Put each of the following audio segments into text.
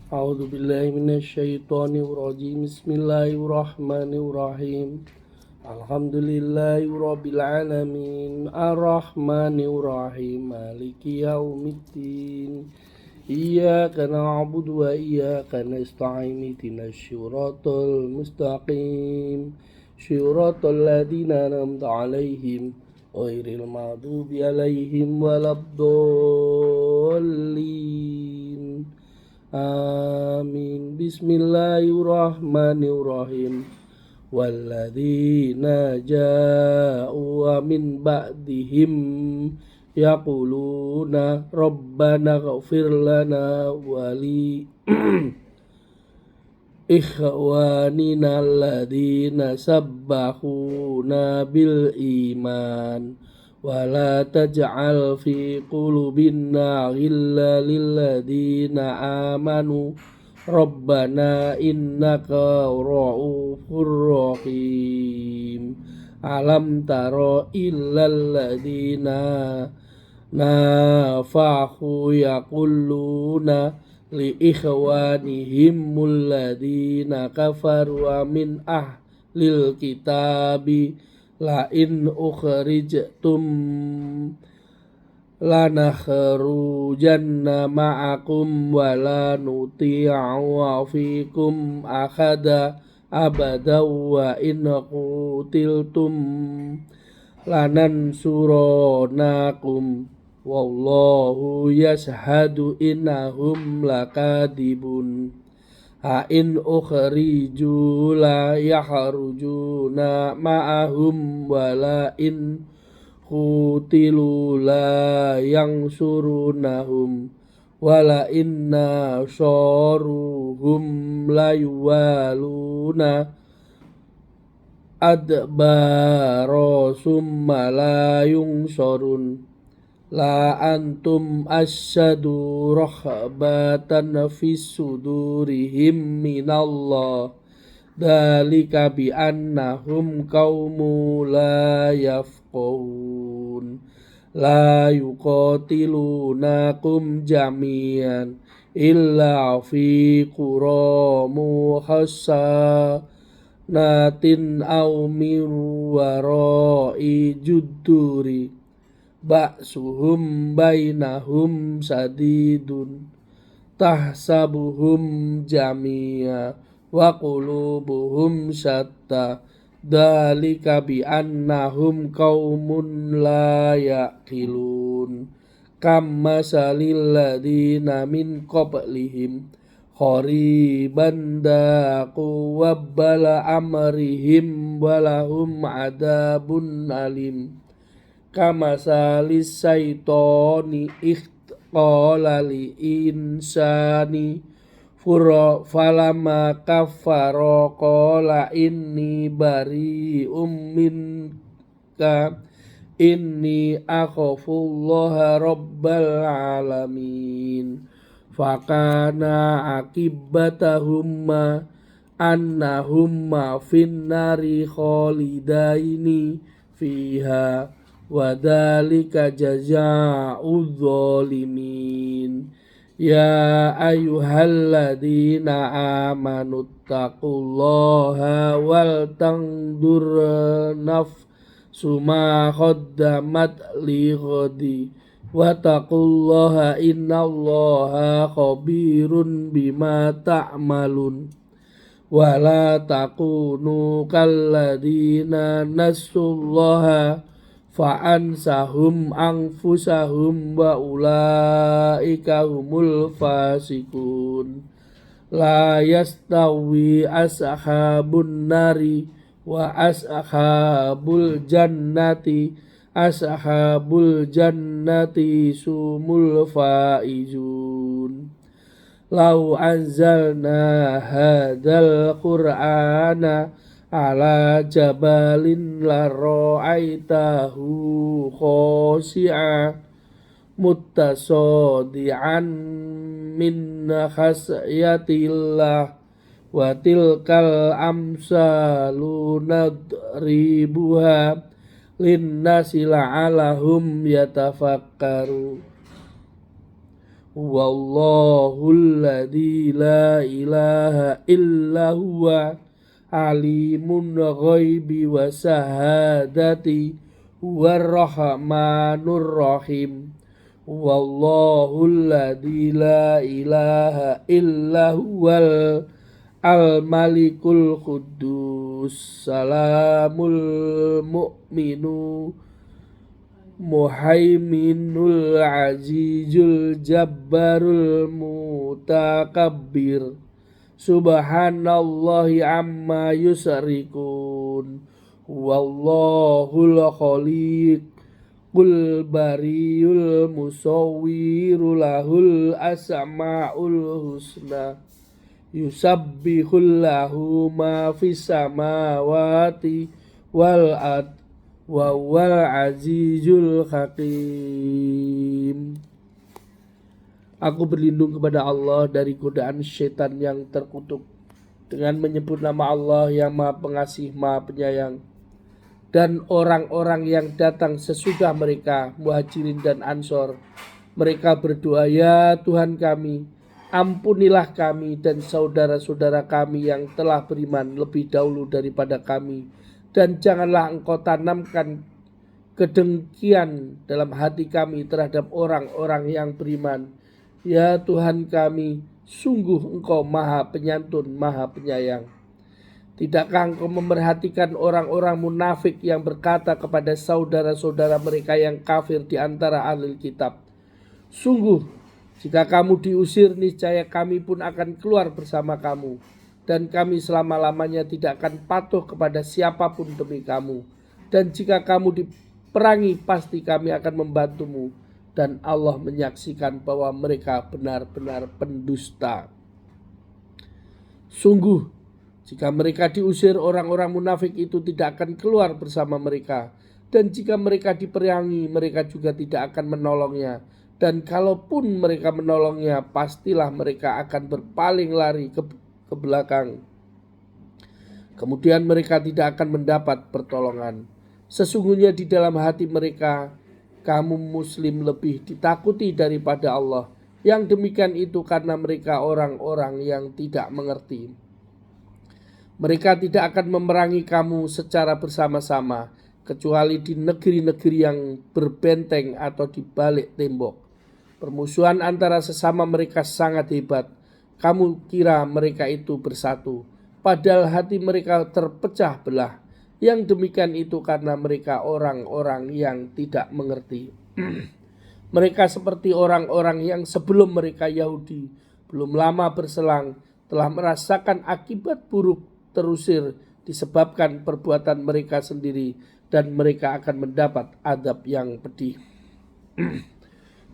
أعوذ بالله من الشيطان الرجيم بسم الله الرحمن الرحيم الحمد لله رب العالمين الرحمن الرحيم مالك يوم الدين إياك نعبد وإياك نستعين اهدنا الصراط المستقيم صراط الذين أنعمت عليهم غير المغضوب عليهم ولا الضالين آمين بسم الله الرحمن الرحيم والذين جاءوا من بعدهم يقولون ربنا اغفر لنا ولإخواننا الذين سبقونا بالإيمان ولا تجعل في قلوبنا غلا للذين آمنوا ربنا إنك رؤوف رحيم ألم تر إلى الذين نافقوا يقولون لإخوانهم الذين كفروا من أهل الكتاب لئن أخرجتم لنخرجن معكم ولا نطيع فيكم أحدا أبدا وإن قتلتم لننصرنكم والله يشهد إنهم لكاذبون أئن أخرجوا لا يخرجون معهم ولئن قتلوا لا ينصرونهم ولئن نصروهم ليولون أدبار ثم لا ينصرون لا أنتم أشد رهبة في صدورهم من الله ذلك بأنهم قوم لا يفقهون لا يقاتلونكم جميعا إلا في قرى محصنة أو من وراء جدور بأسهم بينهم شديد تحسبهم جميعا وقلوبهم شتى ذلك بأنهم قوم لا يعقلون كم مثل الذين من قبلهم قريبا ذاقوا وبال أمرهم ولهم عذاب أليم كمثل الشيطان إذ قال للإنسان فلما كفر قال إني بريء منك إني أخاف الله رب العالمين فكان عاقبتهما أنهما في النار خالدين فيها وذلك جزاء الظالمين يا أيها الذين آمنوا اتقوا الله ولتنظر نفس ما قدمت لغد واتقوا الله إن الله خبير بما تعملون ولا تكونوا كالذين نسوا الله فأنساهم أنفسهم وأولئك هم الفاسقون لا يستوي أصحاب النار وأصحاب الجنة أصحاب الجنة هم الفائزون لو أنزلنا هذا القرآن على جبل لرأيته خاشعا متصدعا من خشية الله وتلك الأمثال نضربها للناس لعلهم يتفكرون Wallahul ladzi la ilaha illa huwa alimun ghaibi wa syahadati warrahmanur rahim. Wallahul ladzi la ilaha illa huwal al-malikul quddus salamul mu'minu muhaiminul azizul jabbarul mutakabbir subhanallahi amma yusrikun. Wallahul khaliqul bariyul musawwiru lahul asma'ul husna yusabbihul lahu ma fis samawati wal ard wa huwal azizul hakim. Aku berlindung kepada Allah dari godaan syaitan yang terkutuk dengan menyebut nama Allah yang Maha Pengasih, Maha Penyayang. Dan orang-orang yang datang sesudah mereka, Muhajirin dan Ansor, mereka berdoa, ya Tuhan kami, ampunilah kami dan saudara-saudara kami yang telah beriman lebih dahulu daripada kami. Dan janganlah engkau tanamkan kedengkian dalam hati kami terhadap orang-orang yang beriman. Ya Tuhan kami, sungguh engkau maha penyantun, maha penyayang. Tidakkah engkau memerhatikan orang-orang munafik yang berkata kepada saudara-saudara mereka yang kafir di antara ahli kitab, sungguh jika kamu diusir, niscaya kami pun akan keluar bersama kamu. Dan kami selama-lamanya tidak akan patuh kepada siapapun demi kamu. Dan jika kamu diperangi, pasti kami akan membantumu. Dan Allah menyaksikan bahwa mereka benar-benar pendusta. Sungguh, jika mereka diusir, orang-orang munafik itu tidak akan keluar bersama mereka. Dan jika mereka diperangi, mereka juga tidak akan menolongnya. Dan kalaupun mereka menolongnya, pastilah mereka akan berpaling lari ke belakang. Kemudian mereka tidak akan mendapat pertolongan. Sesungguhnya di dalam hati mereka, kamu muslim lebih ditakuti daripada Allah. Yang demikian itu karena mereka orang-orang yang tidak mengerti. Mereka tidak akan memerangi kamu secara bersama-sama, kecuali di negeri-negeri yang berbenteng atau di balik tembok. Permusuhan antara sesama mereka sangat hebat. Kamu kira mereka itu bersatu, padahal hati mereka terpecah belah. Yang demikian itu karena mereka orang-orang yang tidak mengerti. Mereka seperti orang-orang yang sebelum mereka Yahudi, belum lama berselang, telah merasakan akibat buruk terusir disebabkan perbuatan mereka sendiri, dan mereka akan mendapat adab yang pedih.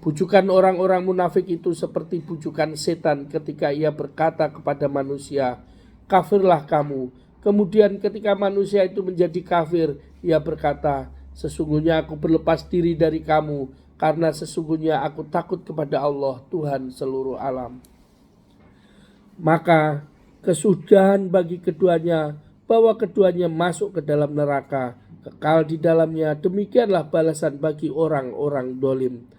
Bujukan orang-orang munafik itu seperti bujukan setan ketika ia berkata kepada manusia, kafirlah kamu. Kemudian ketika manusia itu menjadi kafir, ia berkata, sesungguhnya aku berlepas diri dari kamu, karena sesungguhnya aku takut kepada Allah, Tuhan seluruh alam. Maka kesudahan bagi keduanya, bahwa keduanya masuk ke dalam neraka, kekal di dalamnya. Demikianlah balasan bagi orang-orang dolim.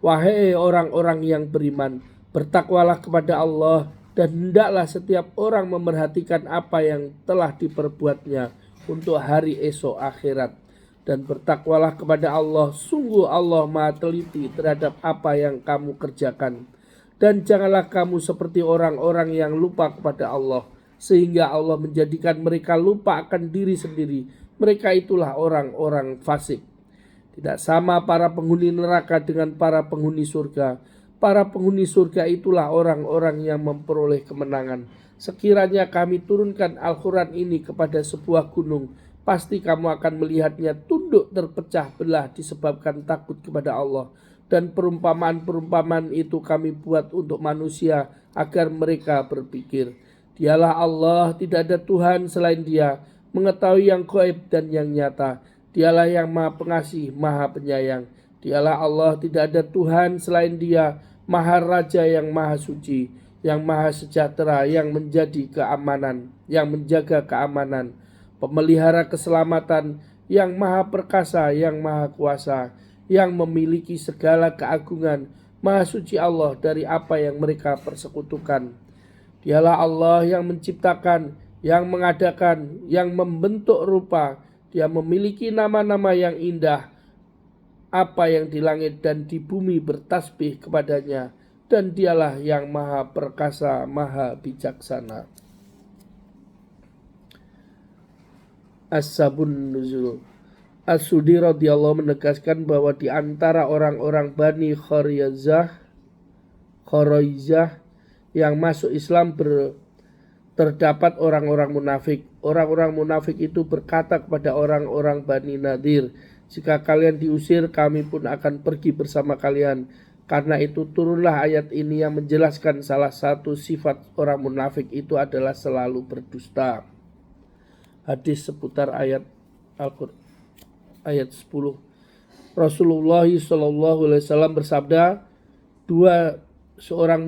Wahai orang-orang yang beriman, bertakwalah kepada Allah, dan hendaklah setiap orang memerhatikan apa yang telah diperbuatnya untuk hari esok akhirat. Dan bertakwalah kepada Allah, sungguh Allah maha teliti terhadap apa yang kamu kerjakan. Dan janganlah kamu seperti orang-orang yang lupa kepada Allah, sehingga Allah menjadikan mereka lupa akan diri sendiri. Mereka itulah orang-orang fasik. Tidak sama para penghuni neraka dengan para penghuni surga. Para penghuni surga itulah orang-orang yang memperoleh kemenangan. Sekiranya kami turunkan Al-Quran ini kepada sebuah gunung, pasti kamu akan melihatnya tunduk terpecah belah disebabkan takut kepada Allah. Dan perumpamaan-perumpamaan itu kami buat untuk manusia agar mereka berpikir. Dialah Allah, tidak ada Tuhan selain Dia, mengetahui yang gaib dan yang nyata. Dialah yang maha pengasih, maha penyayang. Dialah Allah, tidak ada Tuhan selain Dia, maha raja yang maha suci, yang maha sejahtera, yang menjaga keamanan, pemelihara keselamatan, yang maha perkasa, yang maha kuasa, yang memiliki segala keagungan, Maha suci Allah dari apa yang mereka persekutukan. Dialah Allah yang menciptakan, yang mengadakan, yang membentuk rupa. Dia memiliki nama-nama yang indah. Apa yang di langit dan di bumi bertasbih kepadanya, dan dialah yang maha perkasa, maha bijaksana. As-Sabun Nuzul. As-Sudi radhiyallahu menegaskan bahwa di antara orang-orang Bani Khuraizah yang masuk Islam terdapat orang-orang munafik. Orang-orang munafik itu berkata kepada orang-orang Bani Nadir, "Jika kalian diusir, kami pun akan pergi bersama kalian." Karena itu turunlah ayat ini yang menjelaskan salah satu sifat orang munafik itu adalah selalu berdusta. Hadis seputar ayat Al-Qur'an ayat 10. Rasulullah SAW bersabda, doa seorang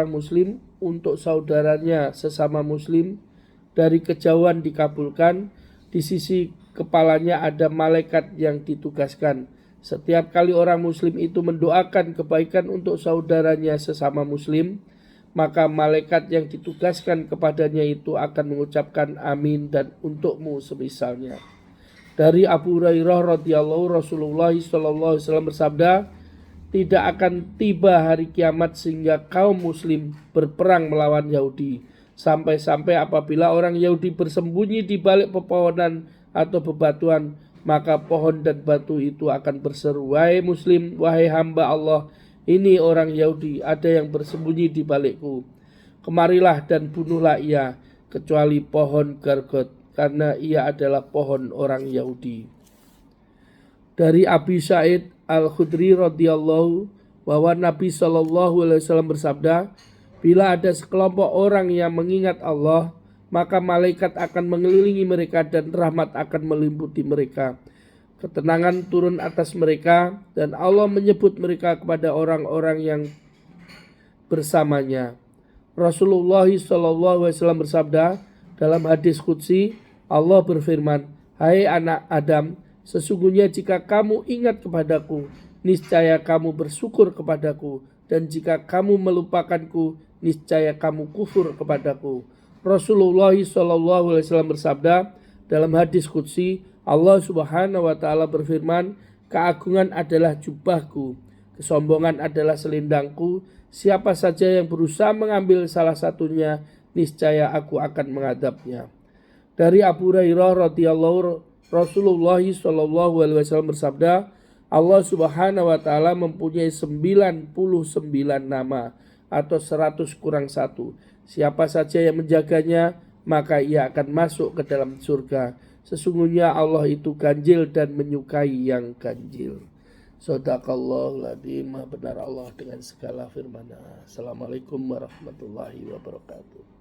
muslim untuk saudaranya sesama muslim dari kejauhan dikabulkan. Di sisi kepalanya ada malaikat yang ditugaskan. Setiap kali orang muslim itu mendoakan kebaikan untuk saudaranya sesama muslim, maka malaikat yang ditugaskan kepadanya itu akan mengucapkan amin dan untukmu semisalnya. Dari Abu Hurairah radhiyallahu Rasulullah SAW bersabda, tidak akan tiba hari kiamat sehingga kaum muslim berperang melawan Yahudi, sampai-sampai apabila orang Yahudi bersembunyi di balik pepohonan atau bebatuan, maka pohon dan batu itu akan berseru, "Wahai muslim, wahai hamba Allah, ini orang Yahudi, ada yang bersembunyi di balikku. Kemarilah dan bunuhlah ia, kecuali pohon Gargot, karena ia adalah pohon orang Yahudi." Dari Abi Sa'id Al-Khudri radhiyallahu bahwa Nabi SAW bersabda, bila ada sekelompok orang yang mengingat Allah, maka malaikat akan mengelilingi mereka dan rahmat akan meliputi mereka. Ketenangan turun atas mereka dan Allah menyebut mereka kepada orang-orang yang bersamanya. Rasulullah SAW bersabda dalam hadis qudsi, Allah berfirman, "Hai anak Adam, sesungguhnya jika kamu ingat kepadaku, niscaya kamu bersyukur kepadaku, dan jika kamu melupakanku, niscaya kamu kufur kepadaku." Rasulullah SAW bersabda dalam hadis qudsi, Allah Subhanahu wa taala berfirman, "Keagungan adalah jubahku, kesombongan adalah selendangku. Siapa saja yang berusaha mengambil salah satunya, niscaya aku akan mengadabnya." Dari Abu Hurairah radhiyallahu Rasulullah SAW bersabda, Allah Subhanahu wa taala mempunyai 99 nama atau 100 kurang 1. Siapa saja yang menjaganya, maka ia akan masuk ke dalam surga. Sesungguhnya Allah itu ganjil dan menyukai yang ganjil. Shadaqallahul adzim. Benar Allah dengan segala firman-Nya. Assalamualaikum warahmatullahi wabarakatuh.